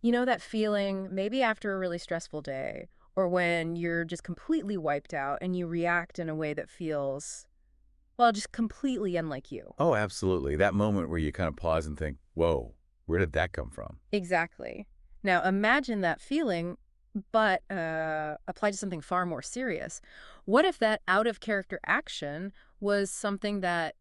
You know that feeling, maybe after a really stressful day, or when you're just completely wiped out and you react in a way that feels, well, just completely unlike you. Oh, absolutely. That moment where you kind of pause and think, whoa, where did that come from? Exactly. Now imagine that feeling, but apply to something far more serious. What if that out of character action was something that,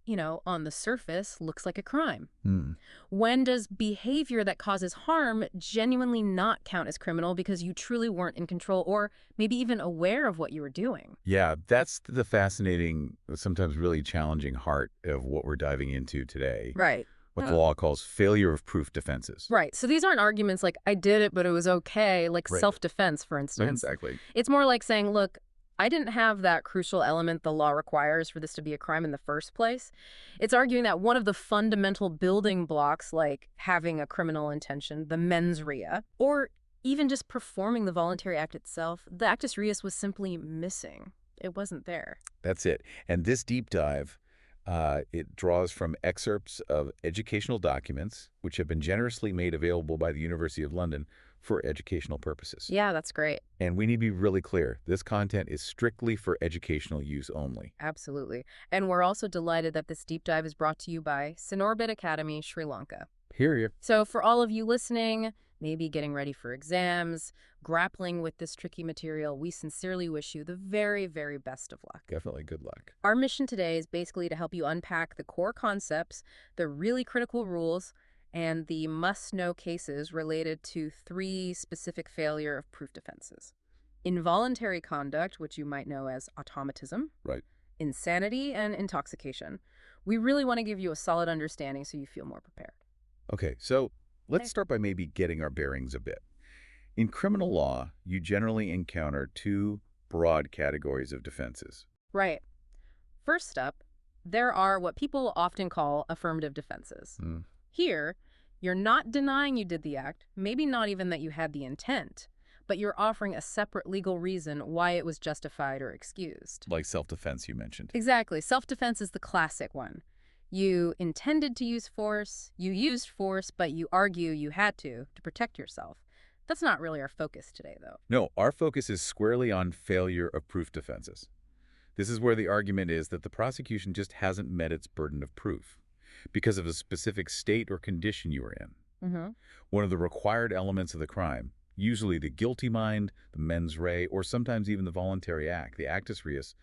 on the surface looks like a crime? Hmm. When does behavior that causes harm genuinely not count as criminal because you truly weren't in control or maybe even aware of what you were doing? Yeah, that's the fascinating, sometimes really challenging heart of what we're diving into today, Right. what the law calls failure of proof defenses. Right. So these aren't arguments like, I did it, but it was okay, like Right. self defense, for instance. Exactly. It's more like saying, look, I didn't have that crucial element the law requires for this to be a crime in the first place. It's arguing that one of the fundamental building blocks, like having a criminal intention, the mens rea, or even just performing the voluntary act itself, the actus reus was simply missing. It wasn't there. That's it. And this deep dive, it draws from excerpts of educational documents, which have been generously made available by the University of London for educational purposes. Yeah, that's great. And we need to be really clear. This content is strictly for educational use only. Absolutely. And we're also delighted that this deep dive is brought to you by Sinorbit Academy, Sri Lanka. Hear you. So for all of you listening, maybe getting ready for exams, grappling with this tricky material, we sincerely wish you the very, very best of luck. Definitely good luck. Our mission today is basically to help you unpack the core concepts, the really critical rules, and the must-know cases related to three specific failure of proof defenses. Involuntary conduct, which you might know as automatism, Right. insanity, and intoxication. We really want to give you a solid understanding so you feel more prepared. Okay, so let's Okay. start by maybe getting our bearings a bit. In criminal law, you generally encounter two broad categories of defenses. Right. First up, there are what people often call affirmative defenses. Hmm. Here, you're not denying you did the act, maybe not even that you had the intent, but you're offering a separate legal reason why it was justified or excused. Like self-defense you mentioned. Exactly. Self-defense is the classic one. You intended to use force, you used force, but you argue you had to protect yourself. That's not really our focus today, though. No, our focus is squarely on failure of proof defenses. This is where the argument is that the prosecution just hasn't met its burden of proof because of a specific state or condition you were in. Mm-hmm. One of the required elements of the crime, usually the guilty mind, the mens rea, or sometimes even the voluntary act, the actus reus,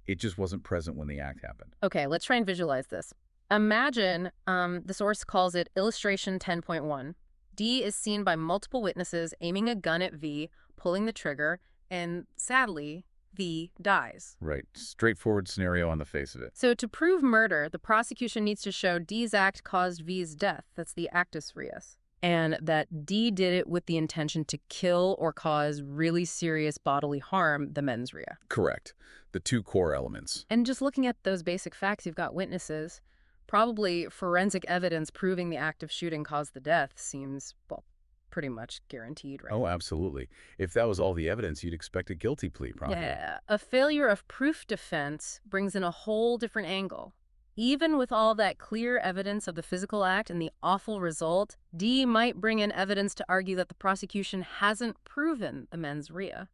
it just wasn't present when the act happened. Okay, let's try and visualize this. Imagine, the source calls it illustration 10.1. D is seen by multiple witnesses aiming a gun at V, pulling the trigger, and sadly, V dies. Right. Straightforward scenario on the face of it. So to prove murder, the prosecution needs to show D's act caused V's death. That's the actus reus. And that D did it with the intention to kill or cause really serious bodily harm, the mens rea. Correct. The two core elements. And just looking at those basic facts, you've got witnesses. Probably forensic evidence proving the act of shooting caused the death seems, well, pretty much guaranteed, right? Oh, absolutely. If that was all the evidence, you'd expect a guilty plea, probably. Yeah. A failure of proof defense brings in a whole different angle. Even with all that clear evidence of the physical act and the awful result, D might bring in evidence to argue that the prosecution hasn't proven the mens rea.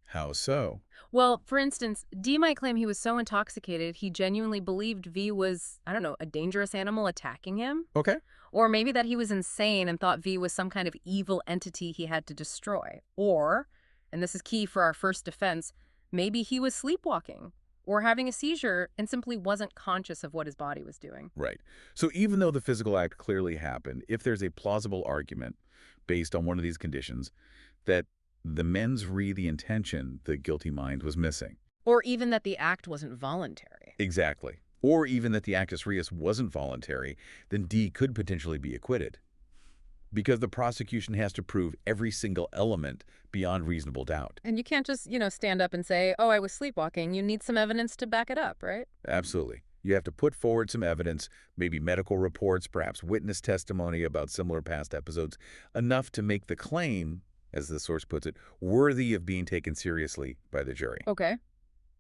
How so? Well, for instance, D might claim he was so intoxicated he genuinely believed V was, I don't know, a dangerous animal attacking him. Okay. Or maybe that he was insane and thought V was some kind of evil entity he had to destroy. Or, and this is key for our first defense, maybe he was sleepwalking or having a seizure and simply wasn't conscious of what his body was doing. Right. So even though the physical act clearly happened, if there's a plausible argument based on one of these conditions that the mens rea, the intention, the guilty mind, was missing. Or even that the act wasn't voluntary. Exactly. Or even that the actus reus wasn't voluntary, then D could potentially be acquitted. Because the prosecution has to prove every single element beyond reasonable doubt. And you can't just, stand up and say, oh, I was sleepwalking. You need some evidence to back it up, right? Absolutely. You have to put forward some evidence, maybe medical reports, perhaps witness testimony about similar past episodes, enough to make the claim, as the source puts it, worthy of being taken seriously by the jury. Okay.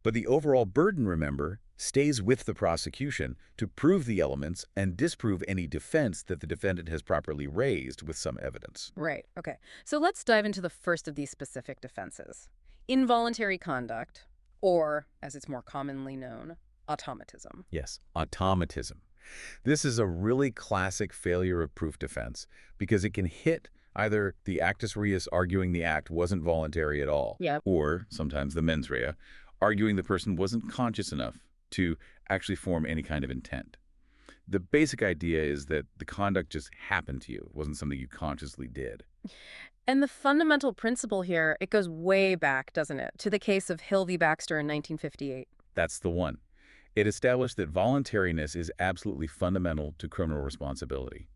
But the overall burden, remember, stays with the prosecution to prove the elements and disprove any defense that the defendant has properly raised with some evidence. Right. Okay. So let's dive into the first of these specific defenses. Involuntary conduct, or, as it's more commonly known, automatism. Yes, automatism. This is a really classic failure of proof defense because it can hit either the actus reus arguing the act wasn't voluntary at all, Yeah. or sometimes the mens rea arguing the person wasn't conscious enough to actually form any kind of intent. The basic idea is that the conduct just happened to you. It wasn't something you consciously did. And the fundamental principle here, it goes way back, doesn't it, to the case of Hill v. Baxter in 1958. That's the one. It established that voluntariness is absolutely fundamental to criminal responsibility,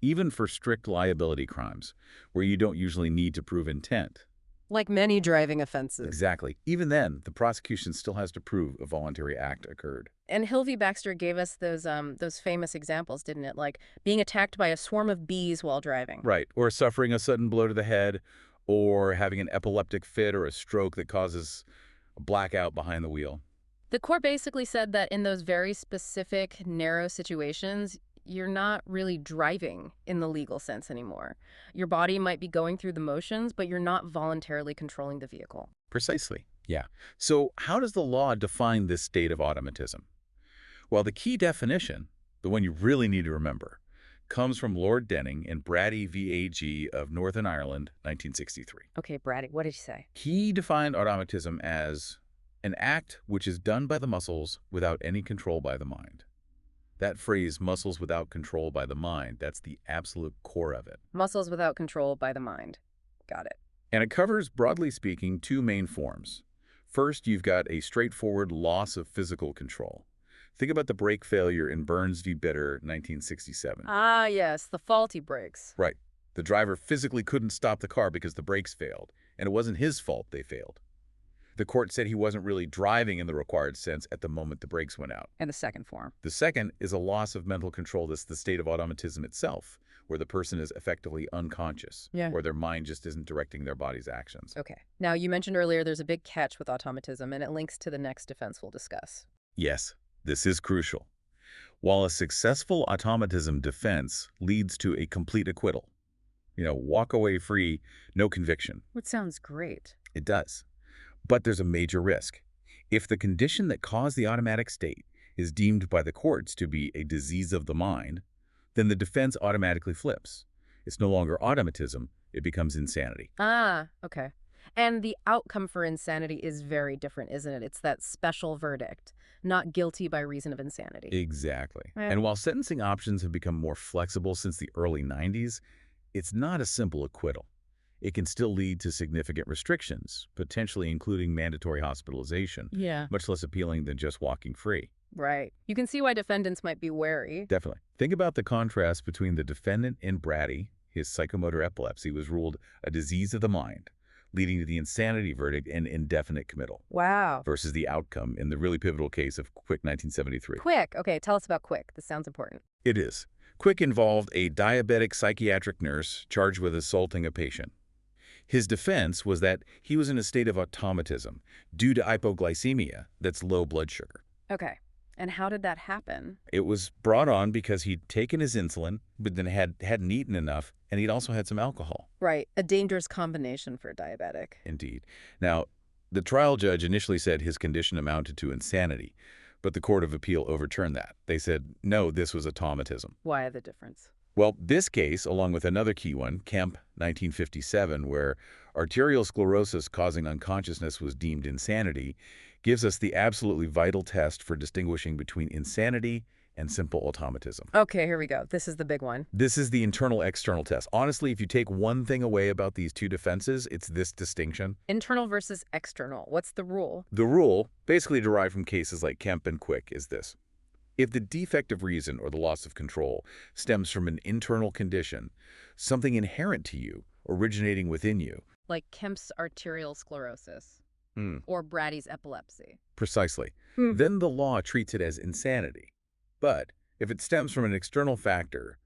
even for strict liability crimes, where you don't usually need to prove intent. Like many driving offenses. Exactly. Even then, the prosecution still has to prove a voluntary act occurred. And Hill v. Baxter gave us those famous examples, didn't it? Like being attacked by a swarm of bees while driving. Right. Or suffering a sudden blow to the head, or having an epileptic fit or a stroke that causes a blackout behind the wheel. The court basically said that in those very specific, narrow situations, you're not really driving in the legal sense anymore. Your body might be going through the motions, but you're not voluntarily controlling the vehicle. Precisely. Yeah. So how does the law define this state of automatism? Well, the key definition, the one you really need to remember, comes from Lord Denning in Brady v. AG of Northern Ireland, 1963. Okay, Brady, what did he say? He defined automatism as an act which is done by the muscles without any control by the mind. That phrase, muscles without control by the mind, that's the absolute core of it. Muscles without control by the mind. Got it. And it covers, broadly speaking, two main forms. First, you've got a straightforward loss of physical control. Think about the brake failure in Burns v. Bitter, 1967. Ah, yes, the faulty brakes. Right. The driver physically couldn't stop the car because the brakes failed, and it wasn't his fault they failed. The court said he wasn't really driving in the required sense at the moment the brakes went out. And the second form. The second is a loss of mental control. That's the state of automatism itself, where the person is effectively unconscious, where their mind just isn't directing their body's actions. Okay. Now, you mentioned earlier there's a big catch with automatism, and it links to the next defense we'll discuss. Yes, this is crucial. While a successful automatism defense leads to a complete acquittal, walk away free, no conviction. Which sounds great. It does. But there's a major risk. If the condition that caused the automatic state is deemed by the courts to be a disease of the mind, then the defense automatically flips. It's no longer automatism, it becomes insanity. Ah, okay. And the outcome for insanity is very different, isn't it? It's that special verdict, not guilty by reason of insanity. Exactly. Yeah. And while sentencing options have become more flexible since the early 90s, it's not a simple acquittal. It can still lead to significant restrictions, potentially including mandatory hospitalization, much less appealing than just walking free. Right. You can see why defendants might be wary. Definitely. Think about the contrast between the defendant in Brady. His psychomotor epilepsy was ruled a disease of the mind, leading to the insanity verdict and indefinite committal. Wow. Versus the outcome in the really pivotal case of Quick 1973. Quick. Okay, tell us about Quick. This sounds important. It is. Quick involved a diabetic psychiatric nurse charged with assaulting a patient. His defense was that he was in a state of automatism due to hypoglycemia, that's low blood sugar. Okay. And how did that happen? It was brought on because he'd taken his insulin, but then hadn't eaten enough, and he'd also had some alcohol. Right. A dangerous combination for a diabetic. Indeed. Now, the trial judge initially said his condition amounted to insanity, but the Court of Appeal overturned that. They said, no, this was automatism. Why the difference? Well, this case, along with another key one, Kemp, 1957, where arterial sclerosis causing unconsciousness was deemed insanity, gives us the absolutely vital test for distinguishing between insanity and simple automatism. Okay, here we go. This is the big one. This is the internal-external test. Honestly, if you take one thing away about these two defenses, it's this distinction. Internal versus external. What's the rule? The rule, basically derived from cases like Kemp and Quick, is this. If the defect of reason or the loss of control stems from an internal condition, something inherent to you, originating within you. Like Kemp's arterial sclerosis. Or Brady's epilepsy. Precisely. Then the law treats it as insanity. But if it stems from an external factor,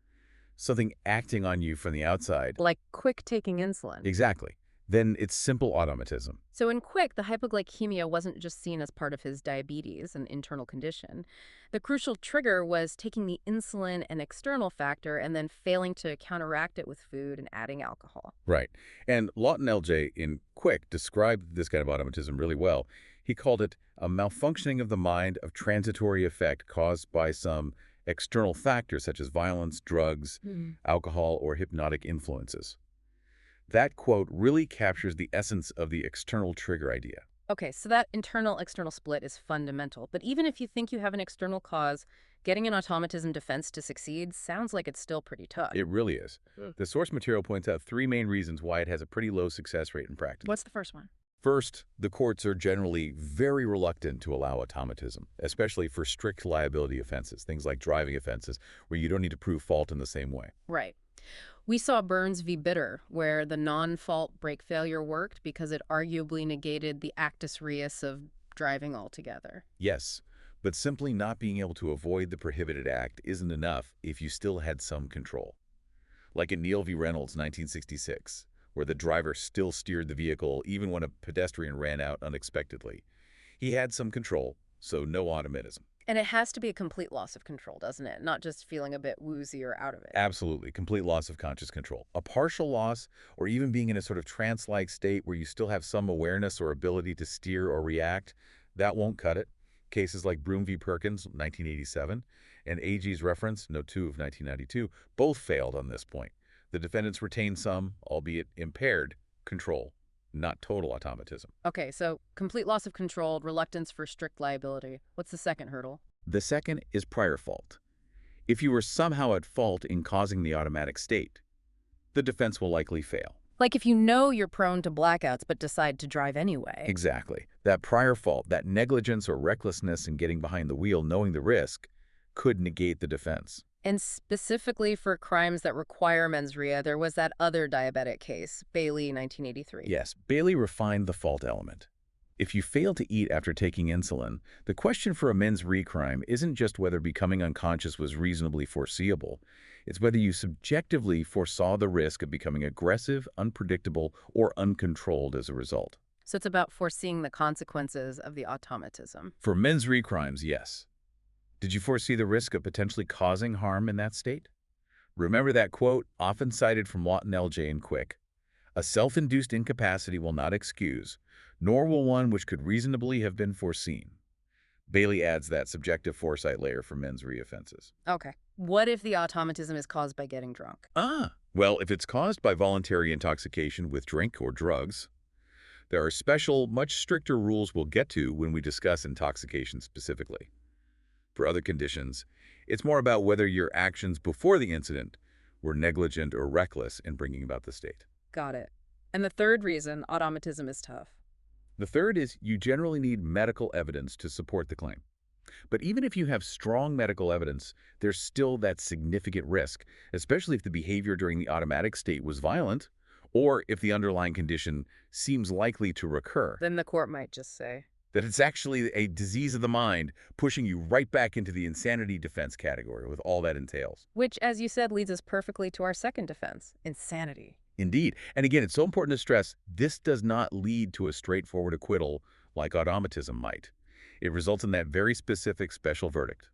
something acting on you from the outside. Like Quick taking insulin. Exactly. then it's simple automatism. So in Quick, the hypoglycemia wasn't just seen as part of his diabetes, an internal condition. The crucial trigger was taking the insulin, an external factor, and then failing to counteract it with food and adding alcohol. Right. And Lawton LJ in Quick described this kind of automatism really well. He called it a malfunctioning of the mind of transitory effect caused by some external factors such as violence, drugs, alcohol, or hypnotic influences. That quote really captures the essence of the external trigger idea. Okay, so that internal-external split is fundamental. But even if you think you have an external cause, getting an automatism defense to succeed sounds like it's still pretty tough. It really is. The source material points out three main reasons why it has a pretty low success rate in practice. What's the first one? First, the courts are generally very reluctant to allow automatism, especially for strict liability offenses, things like driving offenses, where you don't need to prove fault in the same way. Right. We saw Burns v. Bitter, where the non-fault brake failure worked because it arguably negated the actus reus of driving altogether. Yes, but simply not being able to avoid the prohibited act isn't enough if you still had some control. Like in Neal v. Reynolds, 1966, where the driver still steered the vehicle even when a pedestrian ran out unexpectedly. He had some control, so no automatism. And it has to be a complete loss of control, doesn't it? Not just feeling a bit woozy or out of it. Absolutely, complete loss of conscious control. A partial loss, or even being in a sort of trance-like state where you still have some awareness or ability to steer or react, that won't cut it. Cases like Broom v. Perkins, 1987, and AG's reference, Note 2 of 1992, both failed on this point. The defendants retained some, albeit impaired, control, not total automatism. Okay, so complete loss of control, reluctance for strict liability. What's the second hurdle? The second is prior fault. If you were somehow at fault in causing the automatic state, the defense will likely fail. Like if you know you're prone to blackouts but decide to drive anyway. Exactly. That prior fault, that negligence or recklessness in getting behind the wheel, knowing the risk, could negate the defense. And specifically for crimes that require mens rea, there was that other diabetic case, Bailey, 1983. Yes, Bailey refined the fault element. If you fail to eat after taking insulin, the question for a mens rea crime isn't just whether becoming unconscious was reasonably foreseeable. It's whether you subjectively foresaw the risk of becoming aggressive, unpredictable, or uncontrolled as a result. So it's about foreseeing the consequences of the automatism. For mens rea crimes, yes. Did you foresee the risk of potentially causing harm in that state? Remember that quote, often cited from Lawton LJ in Quick, "A self-induced incapacity will not excuse, nor will one which could reasonably have been foreseen." Bailey adds that subjective foresight layer for mens rea offenses. Okay. What if the automatism is caused by getting drunk? Well, if it's caused by voluntary intoxication with drink or drugs, there are special, much stricter rules we'll get to when we discuss intoxication specifically. For other conditions, it's more about whether your actions before the incident were negligent or reckless in bringing about the state. Got it. And the third reason automatism is tough. The third is you generally need medical evidence to support the claim. But even if you have strong medical evidence, there's still that significant risk, especially if the behavior during the automatic state was violent or if the underlying condition seems likely to recur. Then the court might just say that it's actually a disease of the mind pushing you right back into the insanity defense category with all that entails. Which, as you said, leads us perfectly to our second defense, insanity. Indeed. And again, it's so important to stress, this does not lead to a straightforward acquittal like automatism might. It results in that very specific special verdict,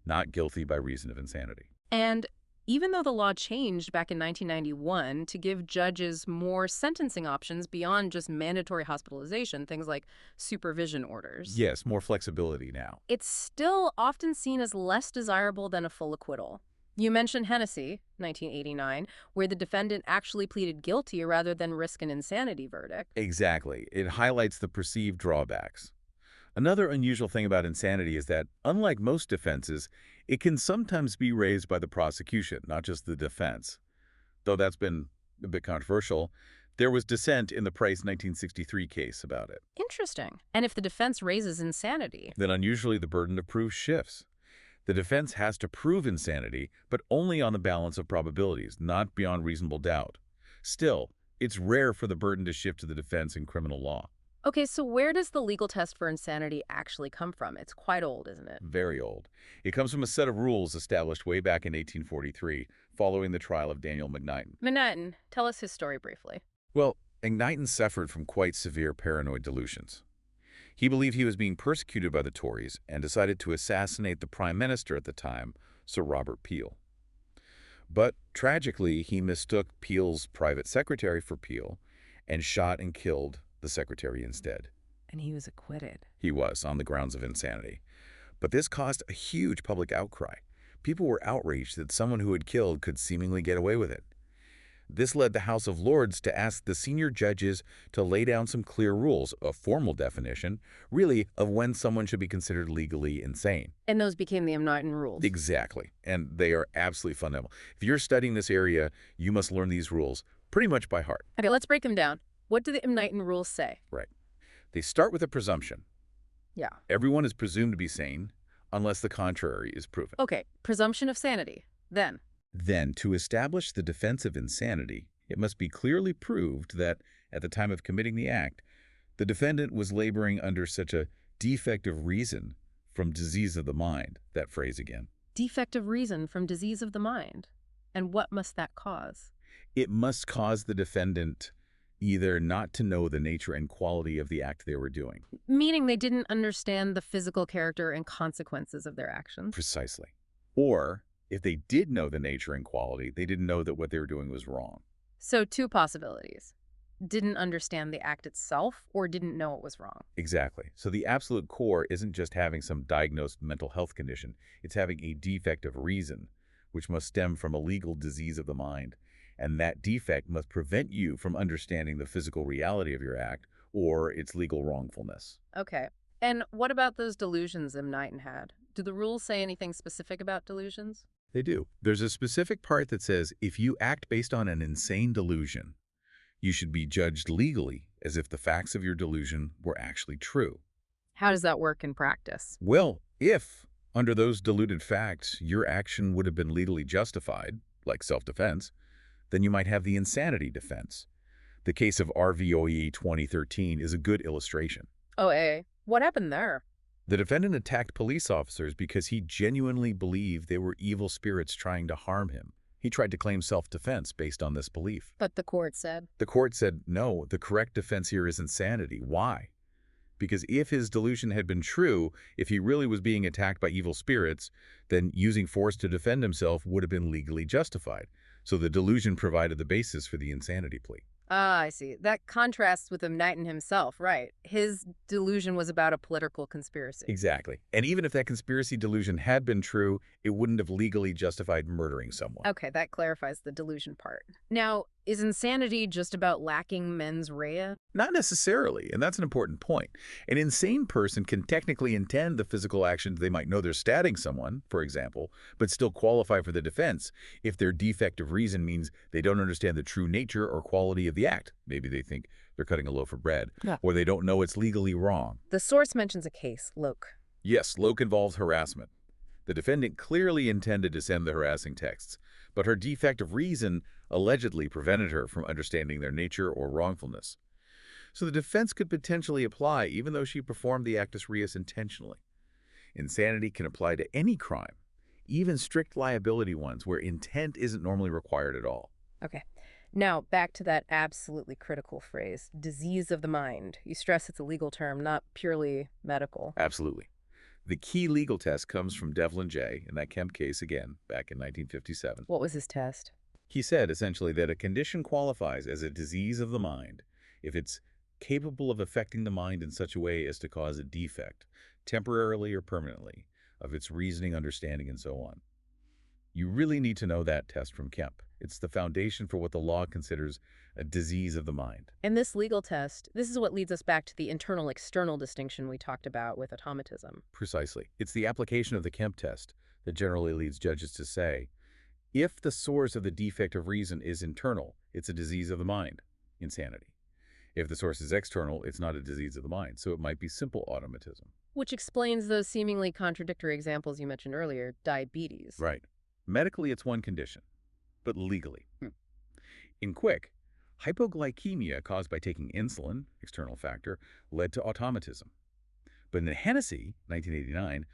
not guilty by reason of insanity. And even though the law changed back in 1991 to give judges more sentencing options beyond just mandatory hospitalization, things like supervision orders. Yes, more flexibility now. It's still often seen as less desirable than a full acquittal. You mentioned Hennessy, 1989, where the defendant actually pleaded guilty rather than risk an insanity verdict. Exactly. It highlights the perceived drawbacks. Another unusual thing about insanity is that, unlike most defenses, it can sometimes be raised by the prosecution, not just the defense. Though that's been a bit controversial, there was dissent in the Price 1963 case about it. Interesting. And if the defense raises insanity, then unusually the burden of proof shifts. The defense has to prove insanity, but only on the balance of probabilities, not beyond reasonable doubt. Still, it's rare for the burden to shift to the defense in criminal law. Okay, so where does the legal test for insanity actually come from? It's quite old, isn't it? Very old. It comes from a set of rules established way back in 1843, following the trial of Daniel McKnighton. McKnighton, tell us his story briefly. Well, And Knighton suffered from quite severe paranoid delusions. He believed he was being persecuted by the Tories and decided to assassinate the Prime Minister at the time, Sir Robert Peel. But tragically, he mistook Peel's private secretary for Peel and shot and killed the secretary instead. And he was acquitted. He was, on the grounds of insanity. But this caused a huge public outcry. People were outraged that someone who had killed could seemingly get away with it. This led the House of Lords to ask the senior judges to lay down some clear rules, a formal definition, really, of when someone should be considered legally insane. And those became the Knighton rules. Exactly. And they are absolutely fundamental. If you're studying this area, you must learn these rules pretty much by heart. Okay, let's break them down. What do the Knighton rules say? Right. They start with a presumption. Yeah. Everyone is presumed to be sane unless the contrary is proven. Okay, presumption of sanity. Then, to establish the defense of insanity, it must be clearly proved that, at the time of committing the act, the defendant was laboring under such a defect of reason from disease of the mind. That phrase again. Defect of reason from disease of the mind. And what must that cause? It must cause the defendant either not to know the nature and quality of the act they were doing. Meaning they didn't understand the physical character and consequences of their actions. Precisely. Or, if they did know the nature and quality, they didn't know that what they were doing was wrong. So two possibilities. Didn't understand the act itself or didn't know it was wrong. Exactly. So the absolute core isn't just having some diagnosed mental health condition. It's having a defect of reason, which must stem from a legal disease of the mind. And that defect must prevent you from understanding the physical reality of your act or its legal wrongfulness. Okay. And what about those delusions Knighton had? Do the rules say anything specific about delusions? They do. There's a specific part that says if you act based on an insane delusion, you should be judged legally as if the facts of your delusion were actually true. How does that work in practice? Well, if, under those deluded facts, your action would have been legally justified, like self-defense, then you might have the insanity defense. The case of RVOE 2013 is a good illustration. Oh, what happened there? The defendant attacked police officers because he genuinely believed they were evil spirits trying to harm him. He tried to claim self-defense based on this belief. But the court said? The court said, no, the correct defense here is insanity. Why? Because if his delusion had been true, if he really was being attacked by evil spirits, then using force to defend himself would have been legally justified. So the delusion provided the basis for the insanity plea. Ah, I see. That contrasts with Knighton himself, right? His delusion was about a political conspiracy. Exactly. And even if that conspiracy delusion had been true, it wouldn't have legally justified murdering someone. Okay, that clarifies the delusion part. Now, is insanity just about lacking mens rea? Not necessarily, and that's an important point. An insane person can technically intend the physical actions. They might know they're stabbing someone, for example, but still qualify for the defense if their defect of reason means they don't understand the true nature or quality of the act. Maybe they think they're cutting a loaf of bread, or they don't know it's legally wrong. The source mentions a case, Loke. Yes, Loke involves harassment. The defendant clearly intended to send the harassing texts, but her defect of reason allegedly prevented her from understanding their nature or wrongfulness. So the defense could potentially apply even though she performed the actus reus intentionally. Insanity can apply to any crime, even strict liability ones where intent isn't normally required at all. Okay. Now, back to that absolutely critical phrase, disease of the mind. You stress it's a legal term, not purely medical. Absolutely. The key legal test comes from Devlin J. in that Kemp case again, back in 1957. What was his test? He said, essentially, that a condition qualifies as a disease of the mind if it's capable of affecting the mind in such a way as to cause a defect, temporarily or permanently, of its reasoning, understanding, and so on. You really need to know that test from Kemp. It's the foundation for what the law considers a disease of the mind. And this legal test, this is what leads us back to the internal-external distinction we talked about with automatism. Precisely. It's the application of the Kemp test that generally leads judges to say, if the source of the defect of reason is internal, it's a disease of the mind, insanity. If the source is external, it's not a disease of the mind, so it might be simple automatism. Which explains those seemingly contradictory examples you mentioned earlier, diabetes. Right. Medically, it's one condition, but legally. In Quick, hypoglycemia caused by taking insulin, external factor, led to automatism. But in Hennessy, 1989,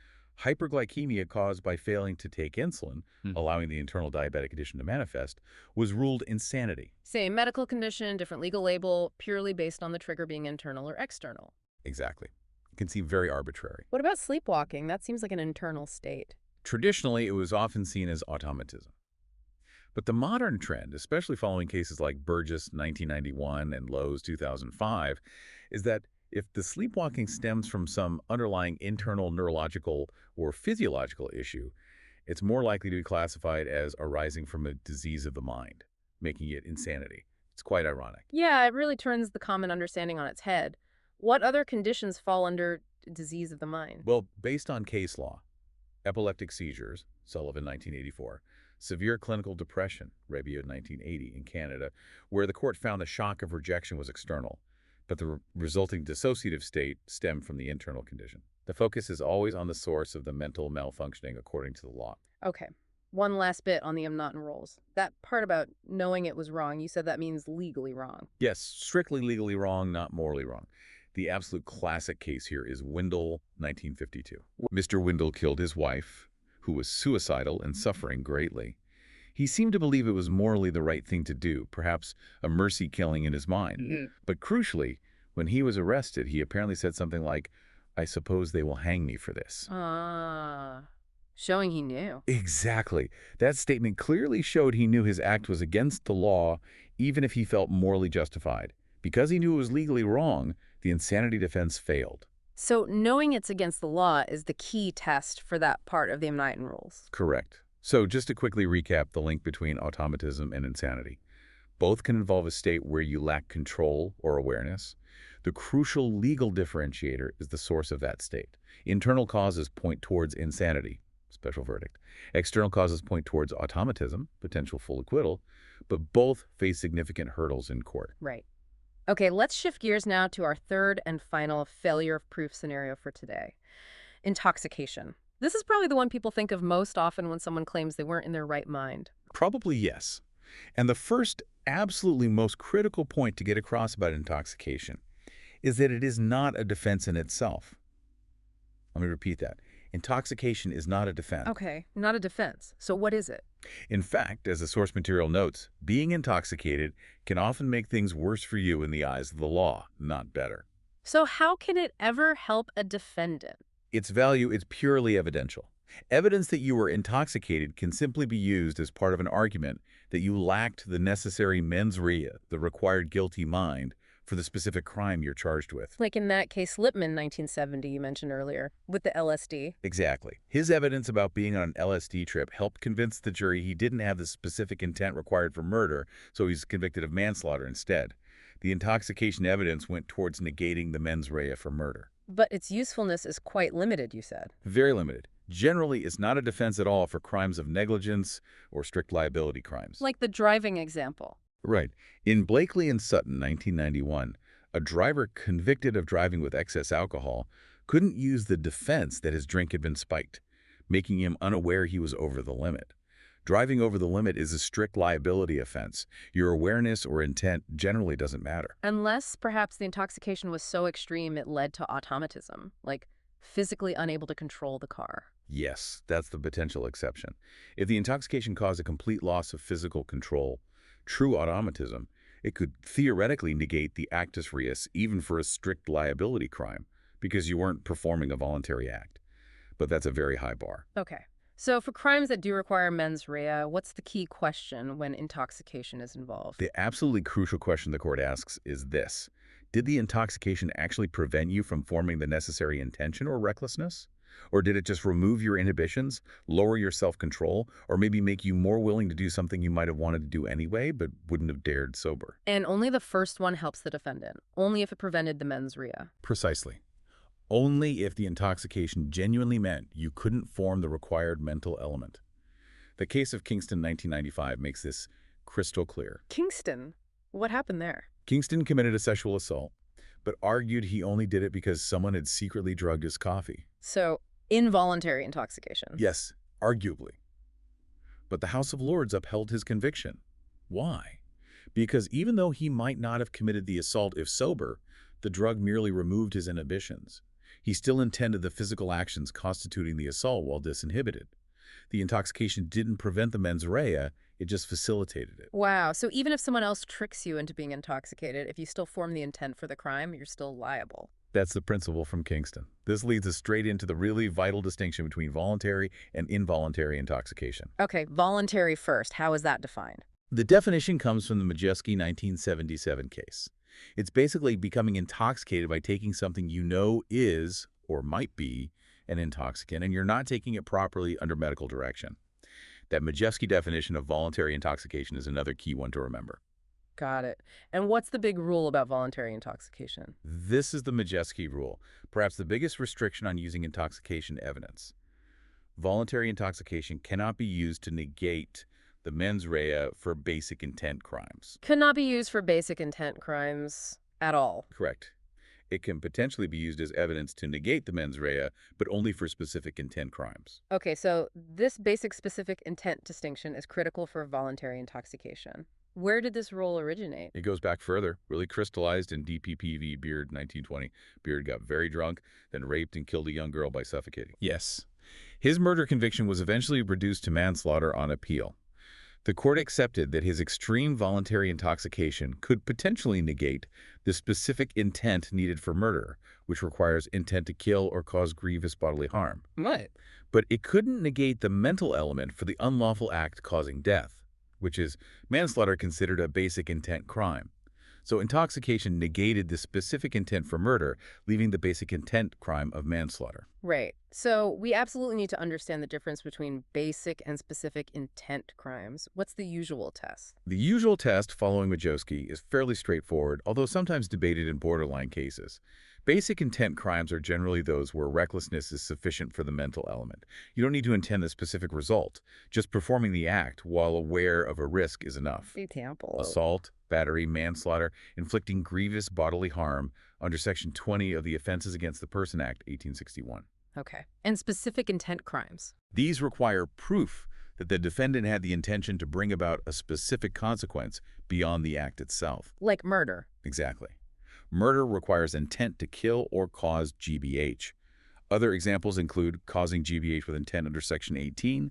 Hyperglycemia caused by failing to take insulin, allowing the internal diabetic condition to manifest, was ruled insanity. Same medical condition, different legal label, purely based on the trigger being internal or external. Exactly. It can seem very arbitrary. What about sleepwalking? That seems like an internal state. Traditionally, it was often seen as automatism. But the modern trend, especially following cases like Burgess 1991 and Lowe's 2005, is that if the sleepwalking stems from some underlying internal neurological or physiological issue, it's more likely to be classified as arising from a disease of the mind, making it insanity. It's quite ironic. Yeah, it really turns the common understanding on its head. What other conditions fall under disease of the mind? Well, based on case law, epileptic seizures, Sullivan 1984, severe clinical depression, Rebbia 1980 in Canada, where the court found the shock of rejection was external, but the resulting dissociative state stemmed from the internal condition. The focus is always on the source of the mental malfunctioning according to the law. Okay. One last bit on the Mnatin rules. That part about knowing it was wrong, you said that means legally wrong. Yes, strictly legally wrong, not morally wrong. The absolute classic case here is Windle, 1952. Mr. Windle killed his wife, who was suicidal and suffering greatly. He seemed to believe it was morally the right thing to do, perhaps a mercy killing in his mind. But crucially, when he was arrested, he apparently said something like, "I suppose they will hang me for this." Showing he knew. Exactly. That statement clearly showed he knew his act was against the law, even if he felt morally justified. Because he knew it was legally wrong, the insanity defense failed. So knowing it's against the law is the key test for that part of the Mnatin rules. Correct. So just to quickly recap the link between automatism and insanity. Both can involve a state where you lack control or awareness. The crucial legal differentiator is the source of that state. Internal causes point towards insanity, special verdict. External causes point towards automatism, potential full acquittal, but both face significant hurdles in court. Right. Okay, let's shift gears now to our third and final failure of proof scenario for today. Intoxication. This is probably the one people think of most often when someone claims they weren't in their right mind. Probably yes. And the first, absolutely most critical point to get across about intoxication is that it is not a defense in itself. Let me repeat that. Intoxication is not a defense. Okay, not a defense. So what is it? In fact, as the source material notes, being intoxicated can often make things worse for you in the eyes of the law, not better. So how can it ever help a defendant? Its value is purely evidential. Evidence that you were intoxicated can simply be used as part of an argument that you lacked the necessary mens rea, the required guilty mind, for the specific crime you're charged with. Like in that case Lipman 1970 you mentioned earlier, with the LSD. Exactly. His evidence about being on an LSD trip helped convince the jury he didn't have the specific intent required for murder, so he's convicted of manslaughter instead. The intoxication evidence went towards negating the mens rea for murder. But its usefulness is quite limited, you said. Very limited. Generally, it's not a defense at all for crimes of negligence or strict liability crimes. Like the driving example. Right. In Blakely and Sutton, 1991, a driver convicted of driving with excess alcohol couldn't use the defense that his drink had been spiked, making him unaware he was over the limit. Driving over the limit is a strict liability offense. Your awareness or intent generally doesn't matter. Unless perhaps the intoxication was so extreme it led to automatism, like physically unable to control the car. Yes, that's the potential exception. If the intoxication caused a complete loss of physical control, true automatism, it could theoretically negate the actus reus even for a strict liability crime because you weren't performing a voluntary act. But that's a very high bar. Okay. So for crimes that do require mens rea, what's the key question when intoxication is involved? The absolutely crucial question the court asks is this. Did the intoxication actually prevent you from forming the necessary intention or recklessness? Or did it just remove your inhibitions, lower your self-control, or maybe make you more willing to do something you might have wanted to do anyway but wouldn't have dared sober? And only the first one helps the defendant, only if it prevented the mens rea. Precisely. Only if the intoxication genuinely meant you couldn't form the required mental element. The case of Kingston 1995 makes this crystal clear. Kingston? What happened there? Kingston committed a sexual assault, but argued he only did it because someone had secretly drugged his coffee. So, involuntary intoxication. Yes, arguably. But the House of Lords upheld his conviction. Why? Because even though he might not have committed the assault if sober, the drug merely removed his inhibitions. He still intended the physical actions constituting the assault while disinhibited. The intoxication didn't prevent the mens rea, it just facilitated it. Wow. So even if someone else tricks you into being intoxicated, if you still form the intent for the crime, you're still liable. That's the principle from Kingston. This leads us straight into the really vital distinction between voluntary and involuntary intoxication. Okay, voluntary first. How is that defined? The definition comes from the Majewski 1977 case. It's basically becoming intoxicated by taking something you know is, or might be, an intoxicant, and you're not taking it properly under medical direction. That Majewski definition of voluntary intoxication is another key one to remember. Got it. And what's the big rule about voluntary intoxication? This is the Majewski rule, perhaps the biggest restriction on using intoxication evidence. Voluntary intoxication cannot be used to negate the mens rea for basic intent crimes. Cannot be used for basic intent crimes at all. Correct. It can potentially be used as evidence to negate the mens rea, but only for specific intent crimes. Okay, so this basic specific intent distinction is critical for voluntary intoxication. Where did this rule originate? It goes back further, really crystallized in DPP v. Beard, 1920. Beard got very drunk, then raped and killed a young girl by suffocating. Yes. His murder conviction was eventually reduced to manslaughter on appeal. The court accepted that his extreme voluntary intoxication could potentially negate the specific intent needed for murder, which requires intent to kill or cause grievous bodily harm. What? But it couldn't negate the mental element for the unlawful act causing death, which is manslaughter considered a basic intent crime. So intoxication negated the specific intent for murder, leaving the basic intent crime of manslaughter. Right. So we absolutely need to understand the difference between basic and specific intent crimes. What's the usual test? The usual test following Majewski is fairly straightforward, although sometimes debated in borderline cases. Basic intent crimes are generally those where recklessness is sufficient for the mental element. You don't need to intend the specific result. Just performing the act while aware of a risk is enough. Example. Assault, battery, manslaughter, inflicting grievous bodily harm under Section 20 of the Offenses Against the Person Act, 1861. Okay. And specific intent crimes? These require proof that the defendant had the intention to bring about a specific consequence beyond the act itself. Like murder. Exactly. Murder requires intent to kill or cause GBH. Other examples include causing GBH with intent under Section 18,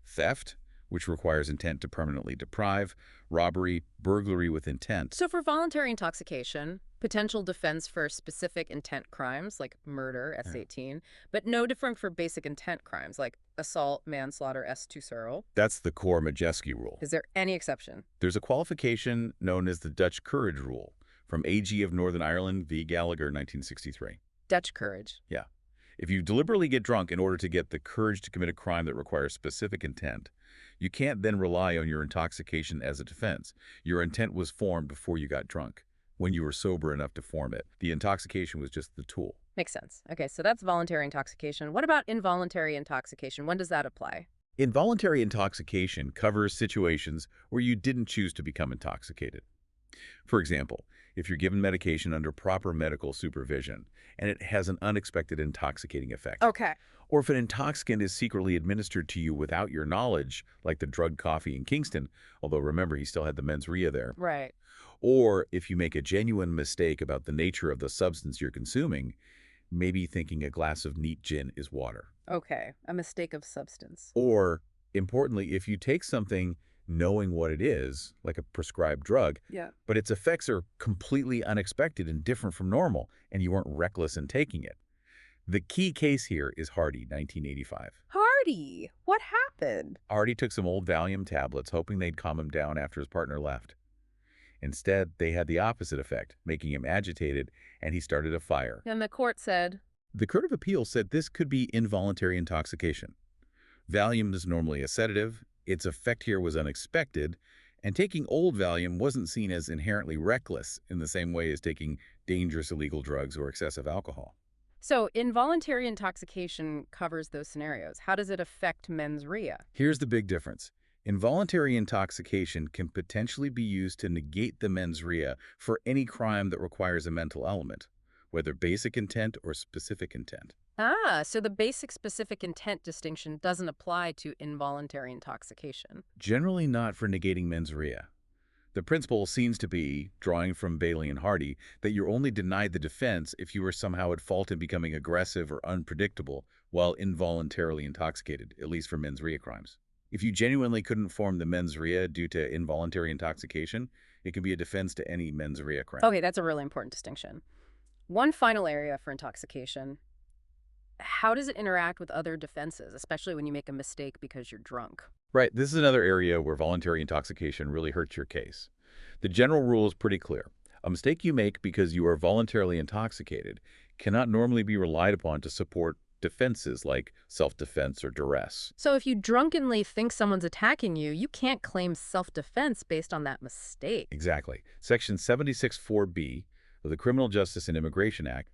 theft, which requires intent to permanently deprive, robbery, burglary with intent. So for voluntary intoxication, potential defense for specific intent crimes like murder, S18, but no different for basic intent crimes like assault, manslaughter, S20. That's the core Majewski rule. Is there any exception? There's a qualification known as the Dutch Courage Rule from AG of Northern Ireland v. Gallagher, 1963. Dutch courage. Yeah. If you deliberately get drunk in order to get the courage to commit a crime that requires specific intent, you can't then rely on your intoxication as a defense. Your intent was formed before you got drunk, when you were sober enough to form it. The intoxication was just the tool. Makes sense. Okay, so that's voluntary intoxication. What about involuntary intoxication? When does that apply? Involuntary intoxication covers situations where you didn't choose to become intoxicated. For example, if you're given medication under proper medical supervision and it has an unexpected intoxicating effect. Okay. Or if an intoxicant is secretly administered to you without your knowledge, like the drug coffee in Kingston, although remember he still had the mens rea there. Right. Or if you make a genuine mistake about the nature of the substance you're consuming, maybe thinking a glass of neat gin is water. Okay, a mistake of substance. Or, importantly, if you take something knowing what it is, like a prescribed drug, Yeah. but its effects are completely unexpected and different from normal, and you weren't reckless in taking it. The key case here is Hardy, 1985. Hardy! What happened? Hardy took some old Valium tablets, hoping they'd calm him down after his partner left. Instead, they had the opposite effect, making him agitated, and he started a fire. And the court said? The Court of Appeal said this could be involuntary intoxication. Valium is normally a sedative, its effect here was unexpected, and taking old Valium wasn't seen as inherently reckless in the same way as taking dangerous illegal drugs or excessive alcohol. So involuntary intoxication covers those scenarios. How does it affect mens rea? Here's the big difference. Involuntary intoxication can potentially be used to negate the mens rea for any crime that requires a mental element, whether basic intent or specific intent. Ah, so the basic specific intent distinction doesn't apply to involuntary intoxication. Generally not for negating mens rea. The principle seems to be, drawing from Bailey and Hardy, that you're only denied the defense if you were somehow at fault in becoming aggressive or unpredictable while involuntarily intoxicated, at least for mens rea crimes. If you genuinely couldn't form the mens rea due to involuntary intoxication, it can be a defense to any mens rea crime. Okay, that's a really important distinction. One final area for intoxication. How does it interact with other defenses, especially when you make a mistake because you're drunk? Right, this is another area where voluntary intoxication really hurts your case. The general rule is pretty clear. A mistake you make because you are voluntarily intoxicated cannot normally be relied upon to support defenses like self-defense or duress. So if you drunkenly think someone's attacking you, you can't claim self-defense based on that mistake. Exactly. Section 76(4)(b) of the Criminal Justice and Immigration Act,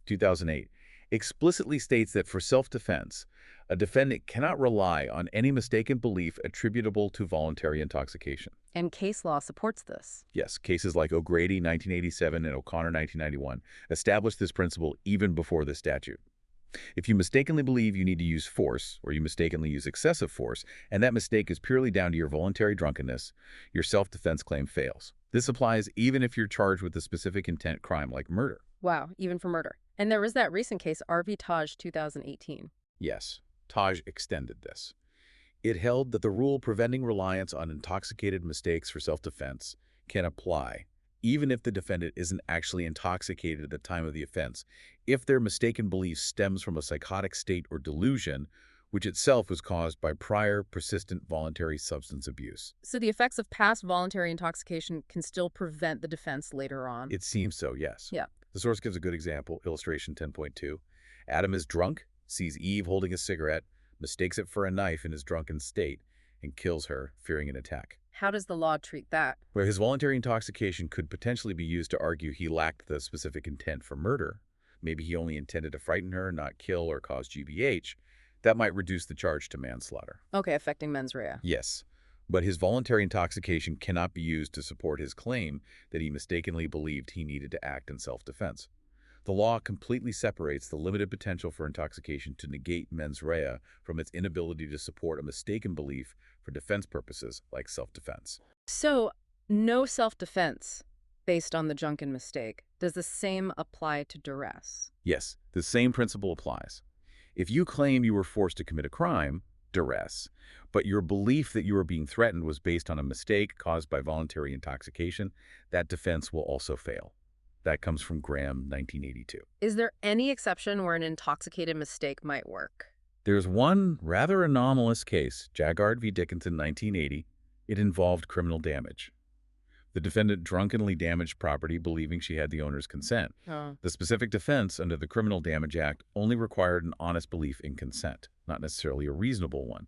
2008, explicitly states that for self-defense, a defendant cannot rely on any mistaken belief attributable to voluntary intoxication. And case law supports this. Yes, cases like O'Grady, 1987, and O'Connor, 1991, established this principle even before the statute. If you mistakenly believe you need to use force, or you mistakenly use excessive force, and that mistake is purely down to your voluntary drunkenness, your self-defense claim fails. This applies even if you're charged with a specific intent crime like murder. Wow, even for murder. And there was that recent case, R.V. Taj, 2018. Yes, Taj extended this. It held that the rule preventing reliance on intoxicated mistakes for self-defense can apply, even if the defendant isn't actually intoxicated at the time of the offense, if their mistaken belief stems from a psychotic state or delusion, which itself was caused by prior persistent voluntary substance abuse. So the effects of past voluntary intoxication can still prevent the defense later on? It seems so, yes. Yeah. The source gives a good example, illustration 10.2. Adam is drunk, sees Eve holding a cigarette, mistakes it for a knife in his drunken state, and kills her, fearing an attack. How does the law treat that? Where his voluntary intoxication could potentially be used to argue he lacked the specific intent for murder. Maybe he only intended to frighten her, not kill or cause GBH. That might reduce the charge to manslaughter. Okay, affecting mens rea. Yes, but his voluntary intoxication cannot be used to support his claim that he mistakenly believed he needed to act in self-defense. The law completely separates the limited potential for intoxication to negate mens rea from its inability to support a mistaken belief for defense purposes like self-defense. So, no self-defense based on the drunken mistake. Does the same apply to duress? Yes, the same principle applies. If you claim you were forced to commit a crime, duress, but your belief that you were being threatened was based on a mistake caused by voluntary intoxication, that defense will also fail. That comes from Graham, 1982. Is there any exception where an intoxicated mistake might work? There's one rather anomalous case, Jaggard v. Dickinson, 1980. It involved criminal damage. The defendant drunkenly damaged property believing she had the owner's consent. Oh. The specific defense under the Criminal Damage Act only required an honest belief in consent, not necessarily a reasonable one.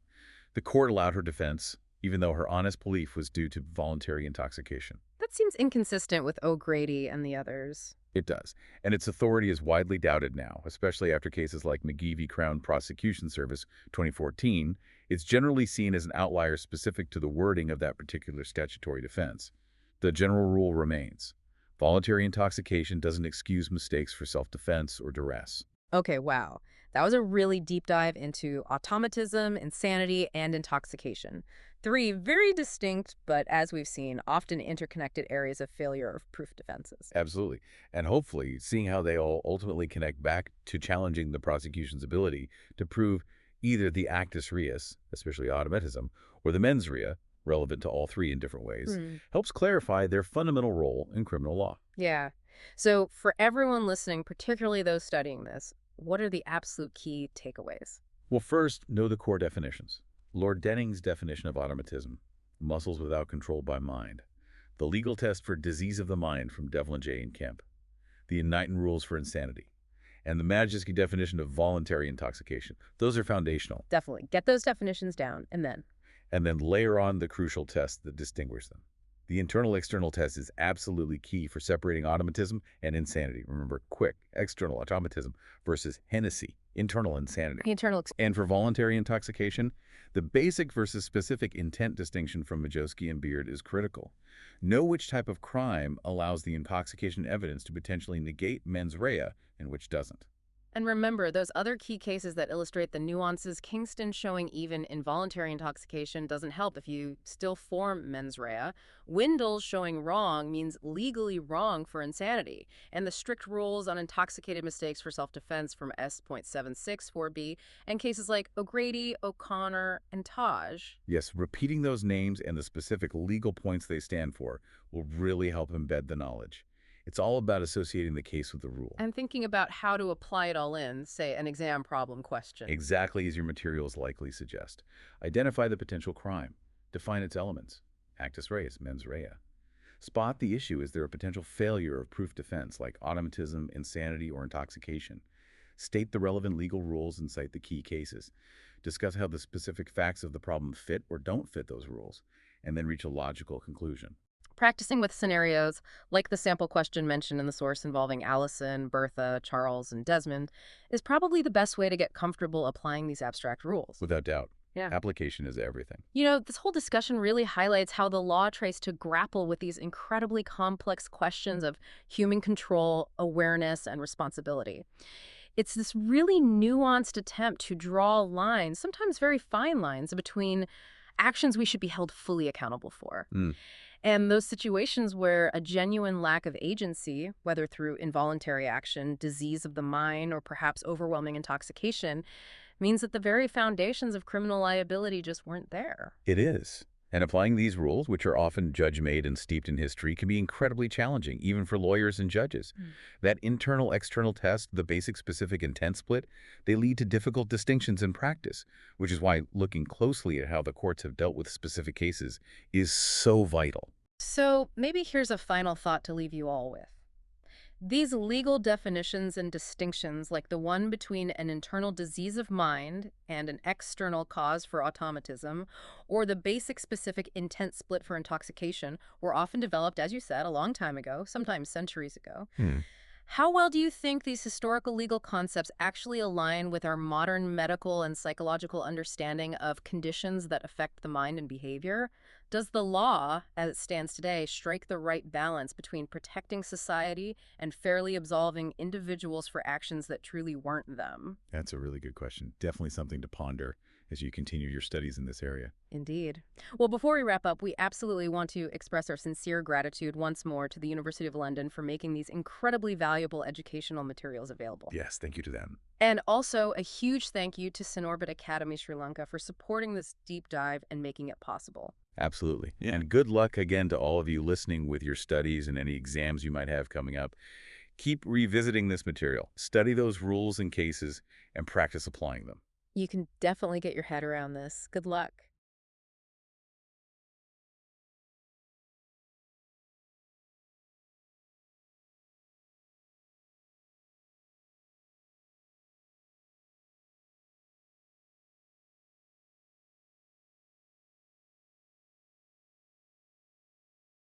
The court allowed her defense, even though her honest belief was due to voluntary intoxication. That seems inconsistent with O'Grady and the others. It does, and its authority is widely doubted now, especially after cases like McGee v. Crown Prosecution Service, 2014. It's generally seen as an outlier specific to the wording of that particular statutory defense. The general rule remains. Voluntary intoxication doesn't excuse mistakes for self-defense or duress. Okay, wow. That was a really deep dive into automatism, insanity, and intoxication. 3 very distinct, but as we've seen, often interconnected areas of failure of proof defenses. Absolutely. And hopefully, seeing how they all ultimately connect back to challenging the prosecution's ability to prove either the actus reus, especially automatism, or the mens rea, relevant to all three in different ways, helps clarify their fundamental role in criminal law. Yeah. So for everyone listening, particularly those studying this, what are the absolute key takeaways? Well, first, know the core definitions. Lord Denning's definition of automatism, muscles without control by mind. The legal test for disease of the mind from Devlin J. and Kemp. The Knighton rules for insanity. And the Majewski definition of voluntary intoxication. Those are foundational. Definitely. Get those definitions down, and then layer on the crucial tests that distinguish them. The internal-external test is absolutely key for separating automatism and insanity. Remember, quick, external automatism versus Hennessy, internal insanity. And for voluntary intoxication, the basic versus specific intent distinction from Majewski and Beard is critical. Know which type of crime allows the intoxication evidence to potentially negate mens rea and which doesn't. And remember, those other key cases that illustrate the nuances, Kingston showing even involuntary intoxication doesn't help if you still form mens rea. Windle showing wrong means legally wrong for insanity. And the strict rules on intoxicated mistakes for self-defense from S.764b, and cases like O'Grady, O'Connor, and Taj. Yes, repeating those names and the specific legal points they stand for will really help embed the knowledge. It's all about associating the case with the rule, And thinking about how to apply it all in, say, an exam problem question. exactly as your materials likely suggest. Identify the potential crime. Define its elements. Actus reus, mens rea. Spot the issue. Is there a potential failure of proof defense, like automatism, insanity, or intoxication? State the relevant legal rules and cite the key cases. Discuss how the specific facts of the problem fit or don't fit those rules, and then reach a logical conclusion. Practicing with scenarios like the sample question mentioned in the source involving Allison, Bertha, Charles, and Desmond is probably the best way to get comfortable applying these abstract rules. Without doubt, Yeah. application is everything. This whole discussion really highlights how the law tries to grapple with these incredibly complex questions of human control, awareness, and responsibility. It's this really nuanced attempt to draw lines, sometimes very fine lines, between actions we should be held fully accountable for. Mm, And those situations where a genuine lack of agency, whether through involuntary action, disease of the mind, or perhaps overwhelming intoxication, means that the very foundations of criminal liability just weren't there. it is. And applying these rules, which are often judge-made and steeped in history, can be incredibly challenging, even for lawyers and judges. Mm. That internal-external test, the basic specific intent split, they lead to difficult distinctions in practice, which is why looking closely at how the courts have dealt with specific cases is so vital. So maybe here's a final thought to leave you all with. These legal definitions and distinctions, like the one between an internal disease of mind and an external cause for automatism, or the basic specific intent split for intoxication, were often developed, as you said, a long time ago, sometimes centuries ago. Hmm. How well do you think these historical legal concepts actually align with our modern medical and psychological understanding of conditions that affect the mind and behavior? Does the law, as it stands today, strike the right balance between protecting society and fairly absolving individuals for actions that truly weren't them? That's a really good question. Definitely something to ponder as you continue your studies in this area. Indeed. Well, before we wrap up, we absolutely want to express our sincere gratitude once more to the University of London for making these incredibly valuable educational materials available. Yes, thank you to them. And also a huge thank you to Sinorbit Academy Sri Lanka for supporting this deep dive and making it possible. Absolutely. Yeah. And good luck again to all of you listening with your studies and any exams you might have coming up. Keep revisiting this material. Study those rules and cases and practice applying them. You can definitely get your head around this. Good luck.